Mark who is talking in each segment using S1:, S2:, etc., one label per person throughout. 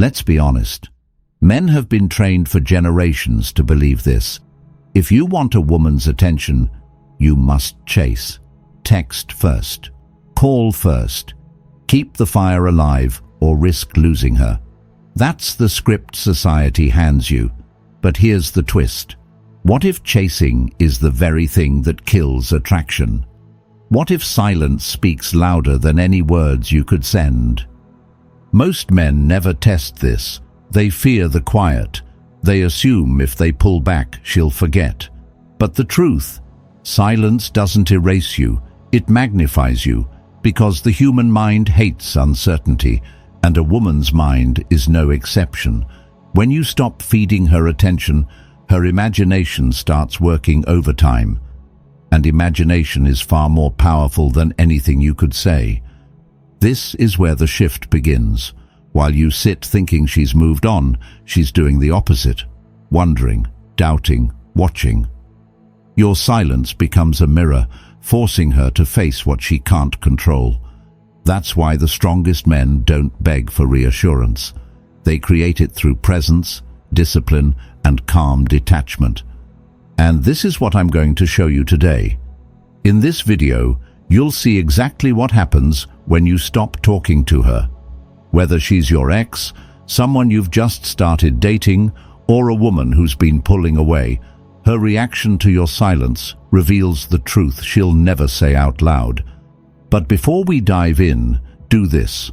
S1: Let's be honest. Men have been trained for generations to believe this. If you want a woman's attention, you must chase. Text first. Call first. Keep the fire alive or risk losing her. That's the script society hands you. But here's the twist. What if chasing is the very thing that kills attraction? What if silence speaks louder than any words you could send? Most men never test this. They fear the quiet. They assume if they pull back, she'll forget. But the truth, silence doesn't erase you, it magnifies you, because the human mind hates uncertainty, and a woman's mind is no exception. When you stop feeding her attention, her imagination starts working overtime. And imagination is far more powerful than anything you could say. This is where the shift begins. While you sit thinking she's moved on, she's doing the opposite, wondering, doubting, watching. Your silence becomes a mirror, forcing her to face what she can't control. That's why the strongest men don't beg for reassurance. They create it through presence, discipline, and calm detachment. And this is what I'm going to show you today. In this video, you'll see exactly what happens when you stop talking to her. Whether she's your ex, someone you've just started dating, or a woman who's been pulling away, her reaction to your silence reveals the truth she'll never say out loud. But before we dive in, do this.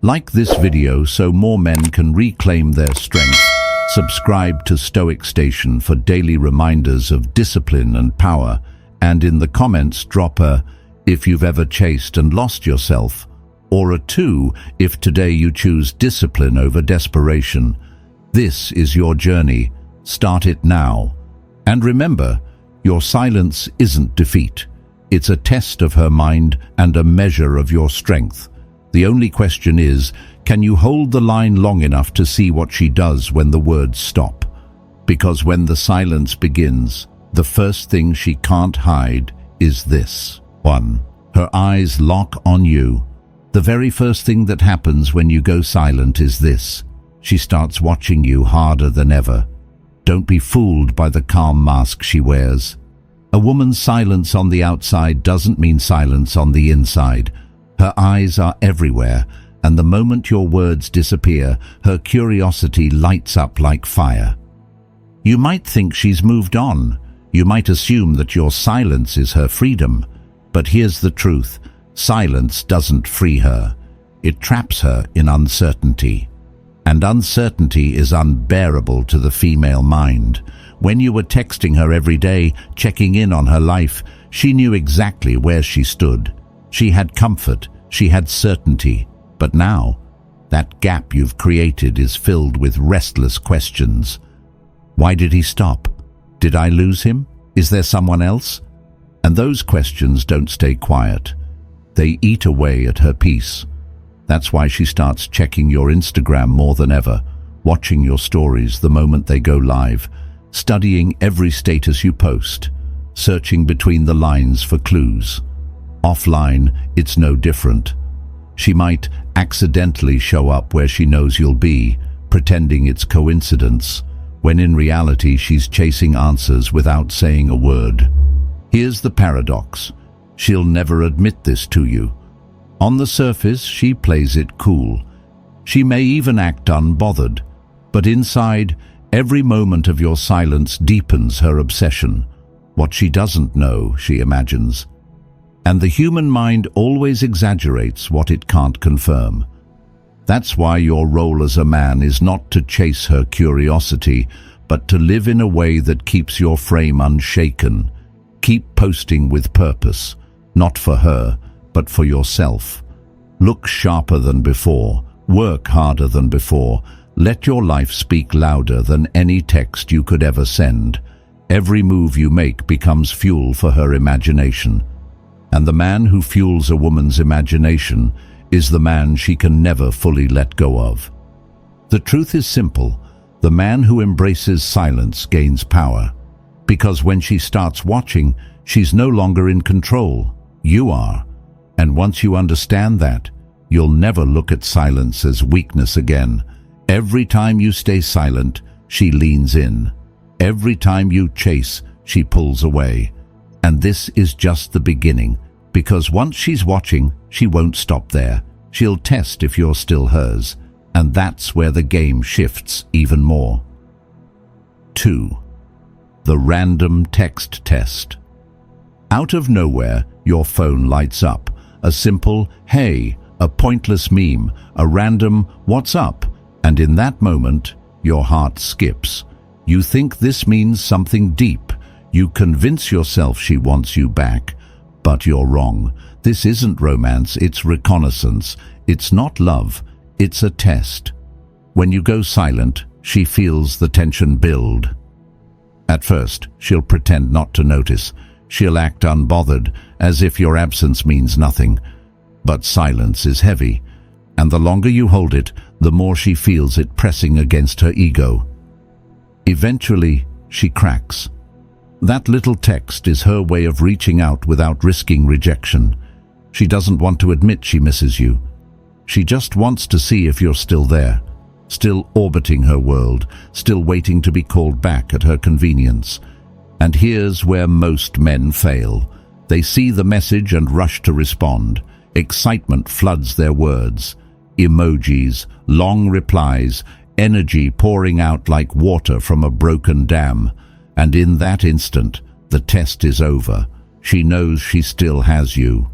S1: Like this video so more men can reclaim their strength. Subscribe to Stoic Station for daily reminders of discipline and power, and in the comments drop a "if you've ever chased and lost yourself," or a 2 if today you choose discipline over desperation. This is your journey. Start it now. And remember, your silence isn't defeat. It's a test of her mind and a measure of your strength. The only question is, can you hold the line long enough to see what she does when the words stop? Because when the silence begins, the first thing she can't hide is this. 1. Her eyes lock on you. The very first thing that happens when you go silent is this. She starts watching you harder than ever. Don't be fooled by the calm mask she wears. A woman's silence on the outside doesn't mean silence on the inside. Her eyes are everywhere, and the moment your words disappear, her curiosity lights up like fire. You might think she's moved on. You might assume that your silence is her freedom. But here's the truth. Silence doesn't free her. It traps her in uncertainty. And uncertainty is unbearable to the female mind. When you were texting her every day, checking in on her life, she knew exactly where she stood. She had comfort, she had certainty. But now, that gap you've created is filled with restless questions. Why did he stop? Did I lose him? Is there someone else? And those questions don't stay quiet. They eat away at her peace. That's why she starts checking your Instagram more than ever, watching your stories the moment they go live, studying every status you post, searching between the lines for clues. Offline, it's no different. She might accidentally show up where she knows you'll be, pretending it's coincidence, when in reality she's chasing answers without saying a word. Here's the paradox. She'll never admit this to you. On the surface, she plays it cool. She may even act unbothered. But inside, every moment of your silence deepens her obsession. What she doesn't know, she imagines. And the human mind always exaggerates what it can't confirm. That's why your role as a man is not to chase her curiosity, but to live in a way that keeps your frame unshaken. Keep posting with purpose, not for her, but for yourself. Look sharper than before, work harder than before, let your life speak louder than any text you could ever send. Every move you make becomes fuel for her imagination. And the man who fuels a woman's imagination is the man she can never fully let go of. The truth is simple. The man who embraces silence gains power. Because when she starts watching, she's no longer in control. You are. And once you understand that, you'll never look at silence as weakness again. Every time you stay silent, she leans in. Every time you chase, she pulls away. And this is just the beginning, because once she's watching, she won't stop there. She'll test if you're still hers, and that's where the game shifts even more. 2. The random text test. Out of nowhere, your phone lights up. A simple, "Hey," a pointless meme, a random, "What's up?" And in that moment, your heart skips. You think this means something deep. You convince yourself she wants you back. But you're wrong. This isn't romance, it's reconnaissance. It's not love, it's a test. When you go silent, she feels the tension build. At first, she'll pretend not to notice. She'll act unbothered, as if your absence means nothing. But silence is heavy, and the longer you hold it, the more she feels it pressing against her ego. Eventually, she cracks. That little text is her way of reaching out without risking rejection. She doesn't want to admit she misses you. She just wants to see if you're still there, still orbiting her world, still waiting to be called back at her convenience. And here's where most men fail. They see the message and rush to respond. Excitement floods their words. Emojis, long replies, energy pouring out like water from a broken dam. And in that instant, the test is over. She knows she still has you.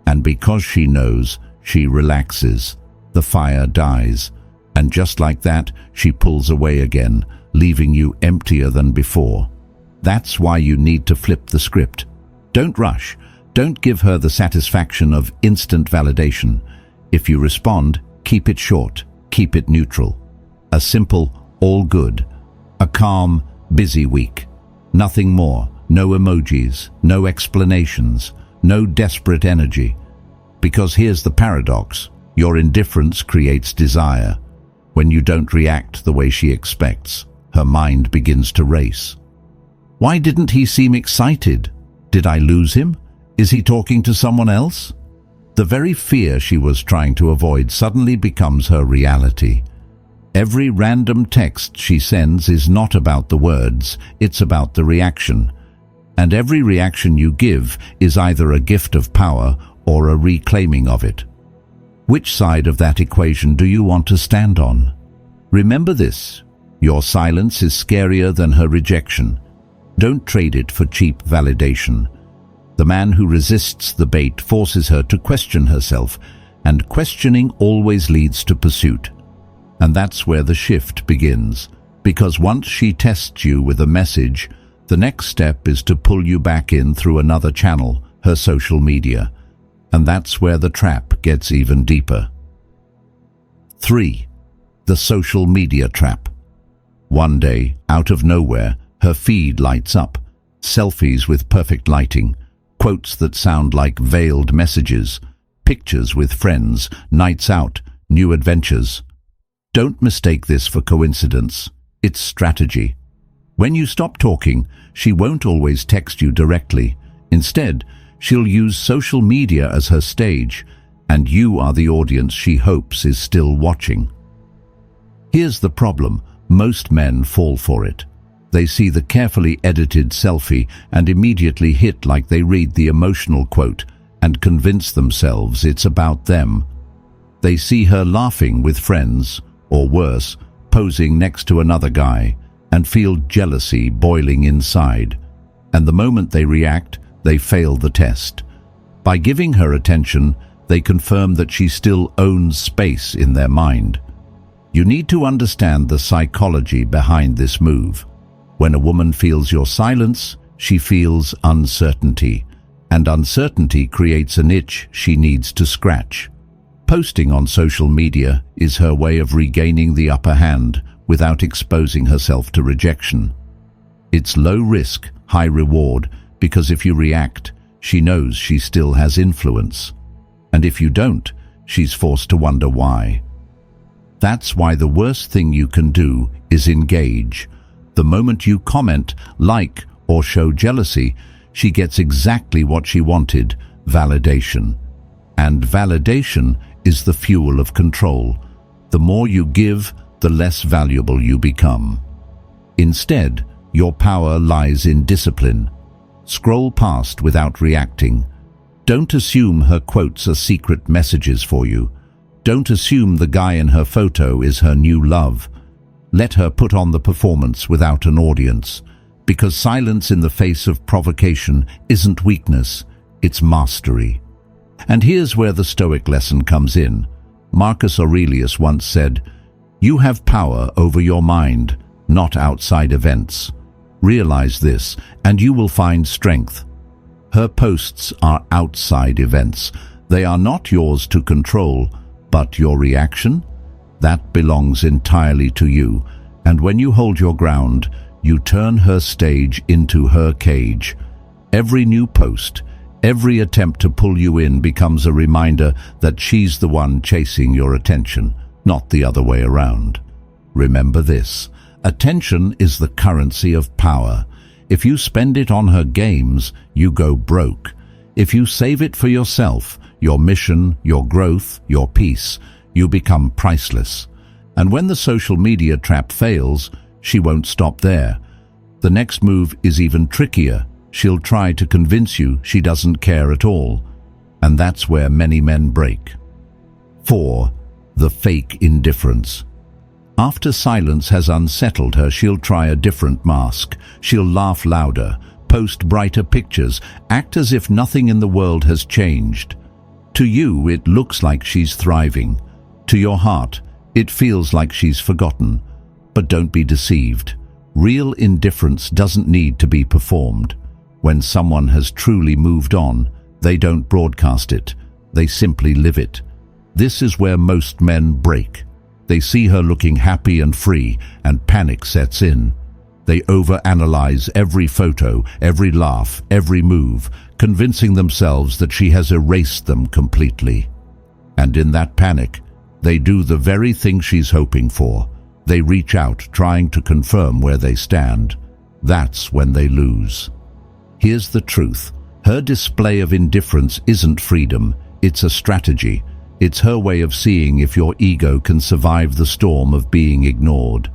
S1: And because she knows, she relaxes. The fire dies. And just like that, she pulls away again, leaving you emptier than before. That's why you need to flip the script. Don't rush. Don't give her the satisfaction of instant validation. If you respond, keep it short, keep it neutral. A simple, all good. A calm, busy week. Nothing more. No emojis, no explanations, no desperate energy. Because here's the paradox. Your indifference creates desire. When you don't react the way she expects, her mind begins to race. Why didn't he seem excited? Did I lose him? Is he talking to someone else? The very fear she was trying to avoid suddenly becomes her reality. Every random text she sends is not about the words, it's about the reaction. And every reaction you give is either a gift of power or a reclaiming of it. Which side of that equation do you want to stand on? Remember this: your silence is scarier than her rejection. Don't trade it for cheap validation. The man who resists the bait forces her to question herself, and questioning always leads to pursuit. And that's where the shift begins, because once she tests you with a message, the next step is to pull you back in through another channel, her social media. And that's where the trap gets even deeper. 3. The social media trap. One day, out of nowhere, her feed lights up. Selfies with perfect lighting, quotes that sound like veiled messages, pictures with friends, nights out, new adventures. Don't mistake this for coincidence. It's strategy. When you stop talking, she won't always text you directly. Instead, she'll use social media as her stage, and you are the audience she hopes is still watching. Here's the problem: most men fall for it. They see the carefully edited selfie and immediately hit like they read the emotional quote and convince themselves it's about them. They see her laughing with friends, or worse, posing next to another guy, and feel jealousy boiling inside. And the moment they react, they fail the test. By giving her attention, they confirm that she still owns space in their mind. You need to understand the psychology behind this move. When a woman feels your silence, she feels uncertainty, and uncertainty creates an itch she needs to scratch. Posting on social media is her way of regaining the upper hand without exposing herself to rejection. It's low risk, high reward, because if you react, she knows she still has influence. And if you don't, she's forced to wonder why. That's why the worst thing you can do is engage. The moment you comment, like, or show jealousy, she gets exactly what she wanted: validation. And validation is the fuel of control. The more you give, the less valuable you become. Instead, your power lies in discipline. Scroll past without reacting. Don't assume her quotes are secret messages for you. Don't assume the guy in her photo is her new love. Let her put on the performance without an audience, because silence in the face of provocation isn't weakness, it's mastery. And here's where the Stoic lesson comes in. Marcus Aurelius once said, "You have power over your mind, not outside events. Realize this, and you will find strength." Her posts are outside events. They are not yours to control, but your reaction? That belongs entirely to you. And when you hold your ground, you turn her stage into her cage. Every new post, every attempt to pull you in becomes a reminder that she's the one chasing your attention, not the other way around. Remember this: attention is the currency of power. If you spend it on her games, you go broke. If you save it for yourself, your mission, your growth, your peace, you become priceless. And when the social media trap fails, she won't stop there. The next move is even trickier. She'll try to convince you she doesn't care at all. And that's where many men break. 4. The fake indifference. After silence has unsettled her, she'll try a different mask. She'll laugh louder, post brighter pictures, act as if nothing in the world has changed. To you, it looks like she's thriving. To your heart, it feels like she's forgotten. But don't be deceived. Real indifference doesn't need to be performed. When someone has truly moved on, they don't broadcast it. They simply live it. This is where most men break. They see her looking happy and free, and panic sets in. They overanalyze every photo, every laugh, every move, convincing themselves that she has erased them completely. And in that panic, they do the very thing she's hoping for. They reach out, trying to confirm where they stand. That's when they lose. Here's the truth. Her display of indifference isn't freedom, it's a strategy. It's her way of seeing if your ego can survive the storm of being ignored.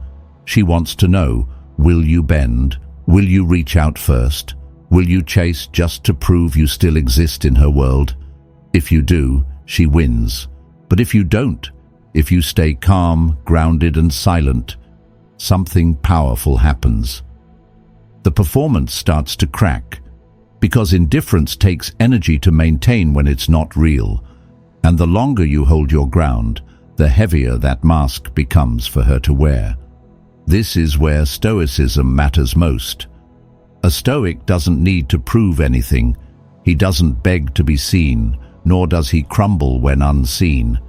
S1: She wants to know, will you bend? Will you reach out first? Will you chase just to prove you still exist in her world? If you do, she wins. But if you don't, if you stay calm, grounded and silent, something powerful happens. The performance starts to crack, because indifference takes energy to maintain when it's not real. And the longer you hold your ground, the heavier that mask becomes for her to wear. This is where Stoicism matters most. A Stoic doesn't need to prove anything. He doesn't beg to be seen, nor does he crumble when unseen.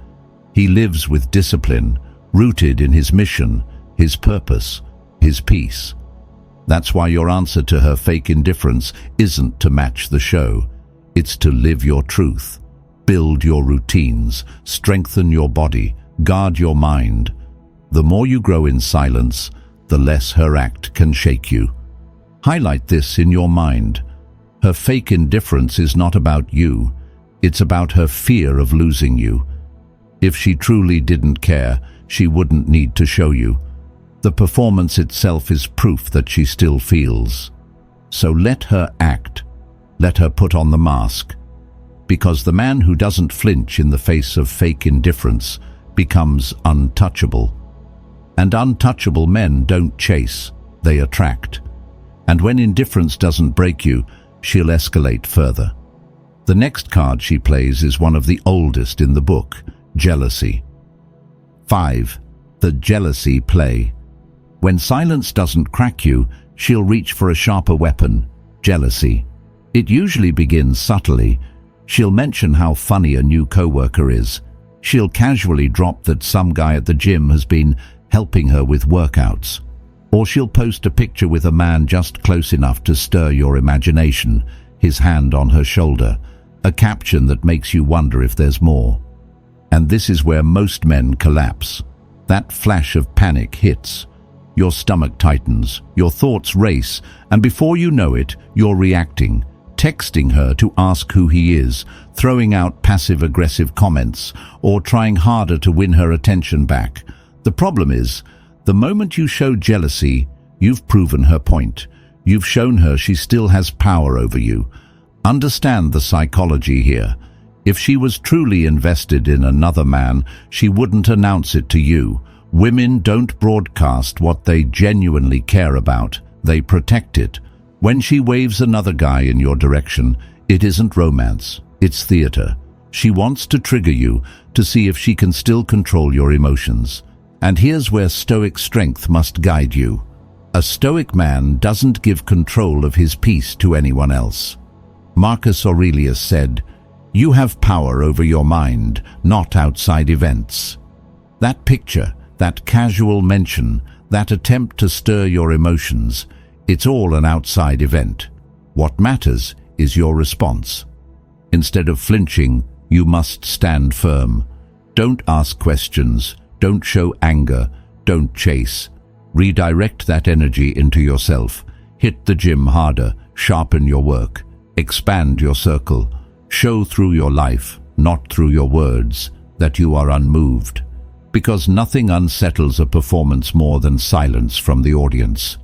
S1: He lives with discipline, rooted in his mission, his purpose, his peace. That's why your answer to her fake indifference isn't to match the show. It's to live your truth. Build your routines, strengthen your body, guard your mind. The more you grow in silence, the less her act can shake you. Highlight this in your mind. Her fake indifference is not about you. It's about her fear of losing you. If she truly didn't care, she wouldn't need to show you. The performance itself is proof that she still feels. So let her act. Let her put on the mask. Because the man who doesn't flinch in the face of fake indifference becomes untouchable. And untouchable men don't chase, they attract. And when indifference doesn't break you, she'll escalate further. The next card she plays is one of the oldest in the book, jealousy. 5. The jealousy play. When silence doesn't crack you, she'll reach for a sharper weapon, jealousy. It usually begins subtly. She'll mention how funny a new coworker is. She'll casually drop that some guy at the gym has been helping her with workouts. Or she'll post a picture with a man just close enough to stir your imagination, his hand on her shoulder, a caption that makes you wonder if there's more. And this is where most men collapse. That flash of panic hits. Your stomach tightens, your thoughts race, and before you know it, you're reacting, texting her to ask who he is, throwing out passive-aggressive comments, or trying harder to win her attention back. The problem is, The moment you show jealousy, you've proven her point. You've shown her she still has power over you. Understand the psychology here. If she was truly invested in another man, she wouldn't announce it to you. Women don't broadcast what they genuinely care about. They protect it. When she waves another guy in your direction, it isn't romance, it's theater. She wants to trigger you to see if she can still control your emotions. And here's where Stoic strength must guide you. A Stoic man doesn't give control of his peace to anyone else. Marcus Aurelius said, "You have power over your mind, not outside events." That picture, that casual mention, that attempt to stir your emotions, it's all an outside event. What matters is your response. Instead of flinching, you must stand firm. Don't ask questions, don't show anger, don't chase. Redirect that energy into yourself. Hit the gym harder, sharpen your work, expand your circle. Show through your life, not through your words, that you are unmoved. Because nothing unsettles a performance more than silence from the audience.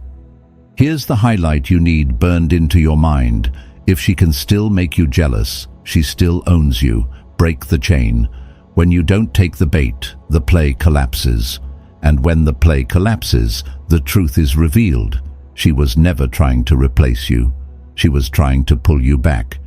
S1: Here's the highlight you need burned into your mind. If she can still make you jealous, she still owns you. Break the chain. When you don't take the bait, the play collapses. And when the play collapses, the truth is revealed. She was never trying to replace you. She was trying to pull you back.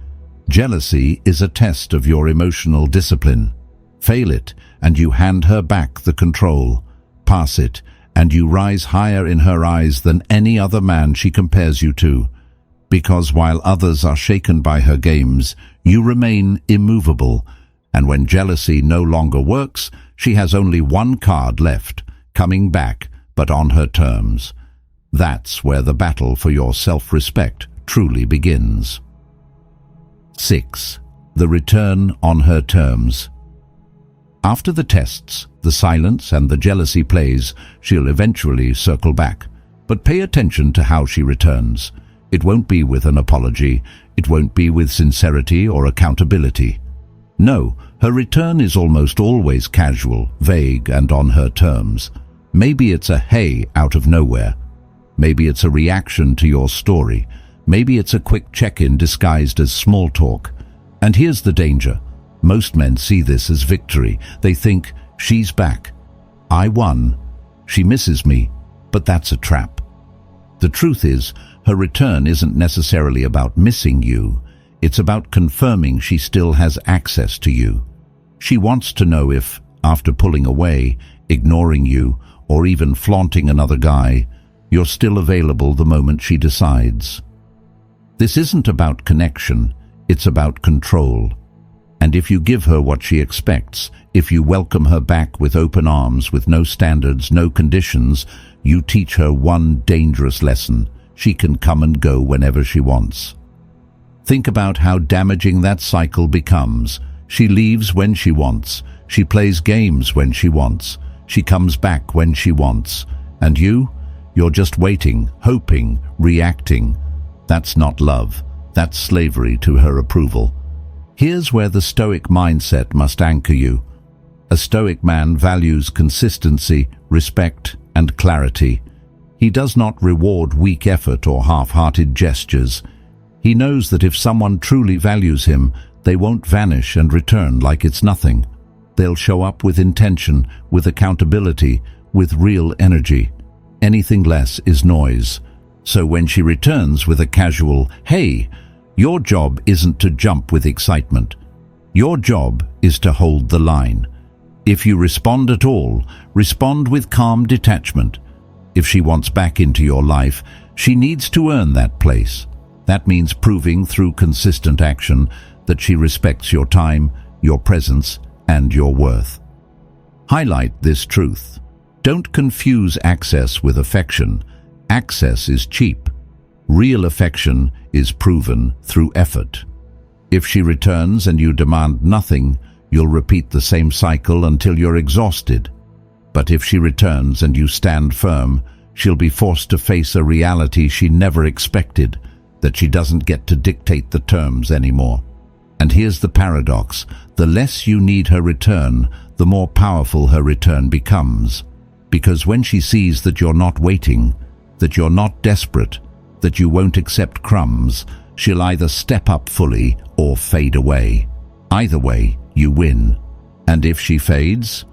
S1: Jealousy is a test of your emotional discipline. Fail it, and you hand her back the control. Pass it, and you rise higher in her eyes than any other man she compares you to. Because while others are shaken by her games, you remain immovable. And when jealousy no longer works, she has only one card left, coming back, but on her terms. That's where the battle for your self-respect truly begins. 6. The return on her terms. After the tests, the silence and the jealousy plays, she'll eventually circle back. But pay attention to how she returns. It won't be with an apology. It won't be with sincerity or accountability. No, her return is almost always casual, vague, and on her terms. Maybe it's a "hey" out of nowhere. Maybe it's a reaction to your story. Maybe it's a quick check-in disguised as small talk. And here's the danger. Most men see this as victory. They think, she's back. I won. She misses me. But that's a trap. The truth is, her return isn't necessarily about missing you. It's about confirming she still has access to you. She wants to know if, after pulling away, ignoring you, or even flaunting another guy, you're still available the moment she decides. This isn't about connection, it's about control. And if you give her what she expects, if you welcome her back with open arms, with no standards, no conditions, you teach her one dangerous lesson. She can come and go whenever she wants. Think about how damaging that cycle becomes. She leaves when she wants. She plays games when she wants. She comes back when she wants. And you're just waiting, hoping, reacting. That's not love. That's slavery to her approval. Here's where the Stoic mindset must anchor you. A Stoic man values consistency, respect, and clarity. He does not reward weak effort or half-hearted gestures. He knows that if someone truly values him, they won't vanish and return like it's nothing. They'll show up with intention, with accountability, with real energy. Anything less is noise. So when she returns with a casual, "Hey," your job isn't to jump with excitement. Your job is to hold the line. If you respond at all, respond with calm detachment. If she wants back into your life, she needs to earn that place. That means proving through consistent action that she respects your time, your presence, and your worth. Highlight this truth. Don't confuse access with affection. Access is cheap. Real affection is proven through effort. If she returns and you demand nothing, you'll repeat the same cycle until you're exhausted. But if she returns and you stand firm, she'll be forced to face a reality she never expected, that she doesn't get to dictate the terms anymore. And here's the paradox. The less you need her return, the more powerful her return becomes. Because when she sees that you're not waiting, that you're not desperate, that you won't accept crumbs, she'll either step up fully or fade away. Either way, you win. And if she fades,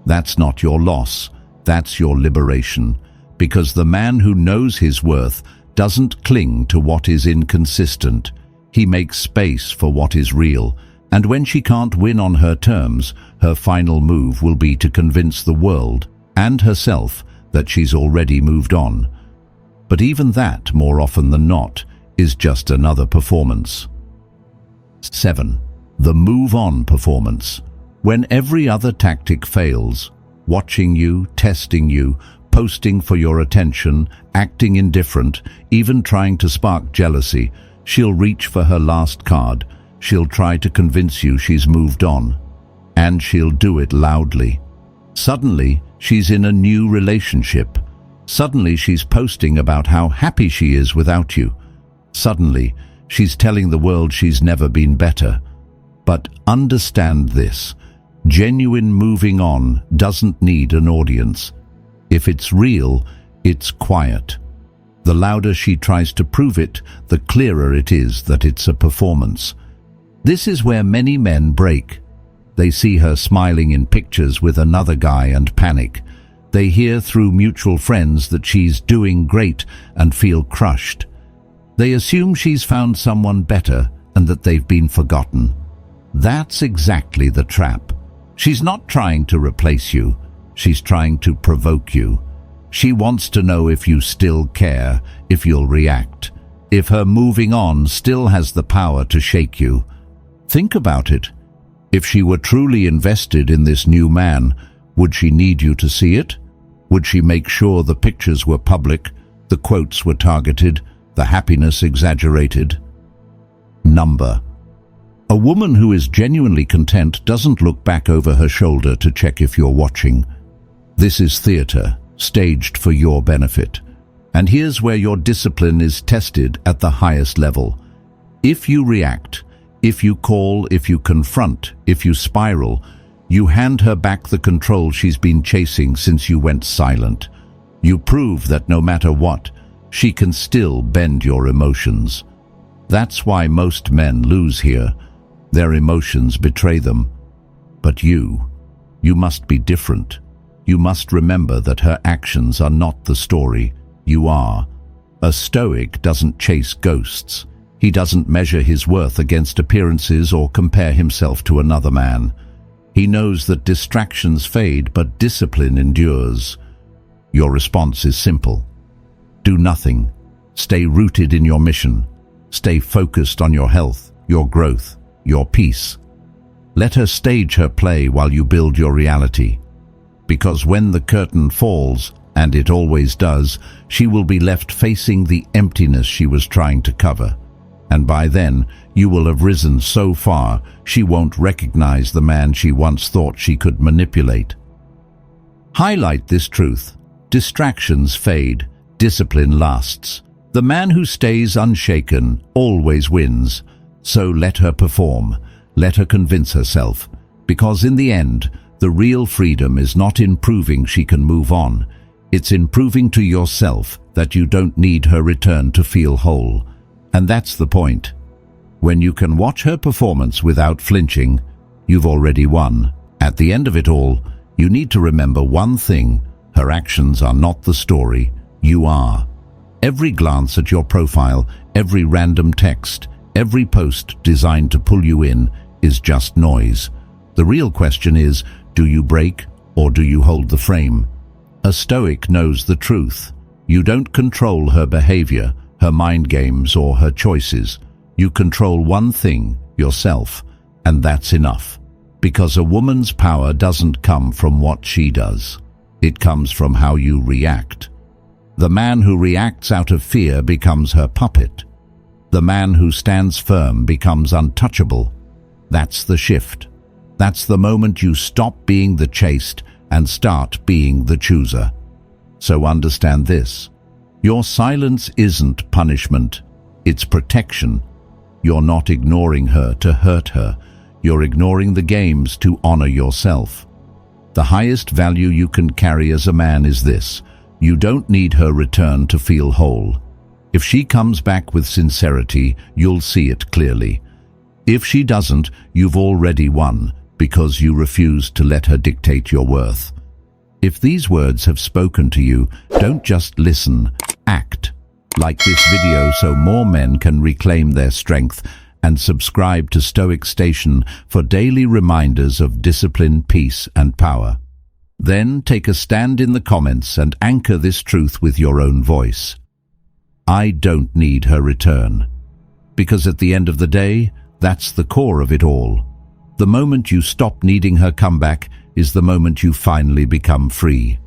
S1: that's not your loss, that's your liberation. Because the man who knows his worth doesn't cling to what is inconsistent. He makes space for what is real. And when she can't win on her terms, her final move will be to convince the world and herself that she's already moved on. But even that, more often than not, is just another performance. 7. The move-on performance. When every other tactic fails, watching you, testing you, posting for your attention, acting indifferent, even trying to spark jealousy, she'll reach for her last card. She'll try to convince you she's moved on. And she'll do it loudly. Suddenly, she's in a new relationship. Suddenly, she's posting about how happy she is without you. Suddenly, she's telling the world she's never been better. But understand this. Genuine moving on doesn't need an audience. If it's real, it's quiet. The louder she tries to prove it, the clearer it is that it's a performance. This is where many men break. They see her smiling in pictures with another guy and panic. They hear through mutual friends that she's doing great and feel crushed. They assume she's found someone better and that they've been forgotten. That's exactly the trap. She's not trying to replace you. She's trying to provoke you. She wants to know if you still care, if you'll react, if her moving on still has the power to shake you. Think about it. If she were truly invested in this new man, would she need you to see it? Would she make sure the pictures were public, the quotes were targeted, the happiness exaggerated? Number. A woman who is genuinely content doesn't look back over her shoulder to check if you're watching. This is theater, staged for your benefit. And here's where your discipline is tested at the highest level. If you react, if you call, if you confront, if you spiral, you hand her back the control she's been chasing since you went silent. You prove that no matter what, she can still bend your emotions. That's why most men lose here. Their emotions betray them. But you must be different. You must remember that her actions are not the story. You are. A Stoic doesn't chase ghosts. He doesn't measure his worth against appearances or compare himself to another man. He knows that distractions fade, but discipline endures. Your response is simple. Do nothing. Stay rooted in your mission. Stay focused on your health, your growth, your peace. Let her stage her play while you build your reality. Because when the curtain falls, and it always does, she will be left facing the emptiness she was trying to cover. And by then, you will have risen so far, she won't recognize the man she once thought she could manipulate. Highlight this truth. Distractions fade, discipline lasts. The man who stays unshaken always wins. So let her perform. Let her convince herself. Because in the end, the real freedom is not in proving she can move on. It's in proving to yourself that you don't need her return to feel whole. And that's the point. When you can watch her performance without flinching, you've already won. At the end of it all, you need to remember one thing. Her actions are not the story. You are. Every glance at your profile, every random text, every post designed to pull you in is just noise. The real question is, do you break or do you hold the frame? A Stoic knows the truth. You don't control her behavior, her mind games, or her choices. You control one thing, yourself, and that's enough. Because a woman's power doesn't come from what she does. It comes from how you react. The man who reacts out of fear becomes her puppet. The man who stands firm becomes untouchable. That's the shift. That's the moment you stop being the chased and start being the chooser. So understand this. Your silence isn't punishment. It's protection. You're not ignoring her to hurt her. You're ignoring the games to honor yourself. The highest value you can carry as a man is this: you don't need her return to feel whole. If she comes back with sincerity, you'll see it clearly. If she doesn't, you've already won, because you refused to let her dictate your worth. If these words have spoken to you, don't just listen, act. Like this video so more men can reclaim their strength, and subscribe to Stoic Station for daily reminders of discipline, peace, and power. Then take a stand in the comments and anchor this truth with your own voice. I don't need her return. Because at the end of the day, that's the core of it all. The moment you stop needing her comeback is the moment you finally become free.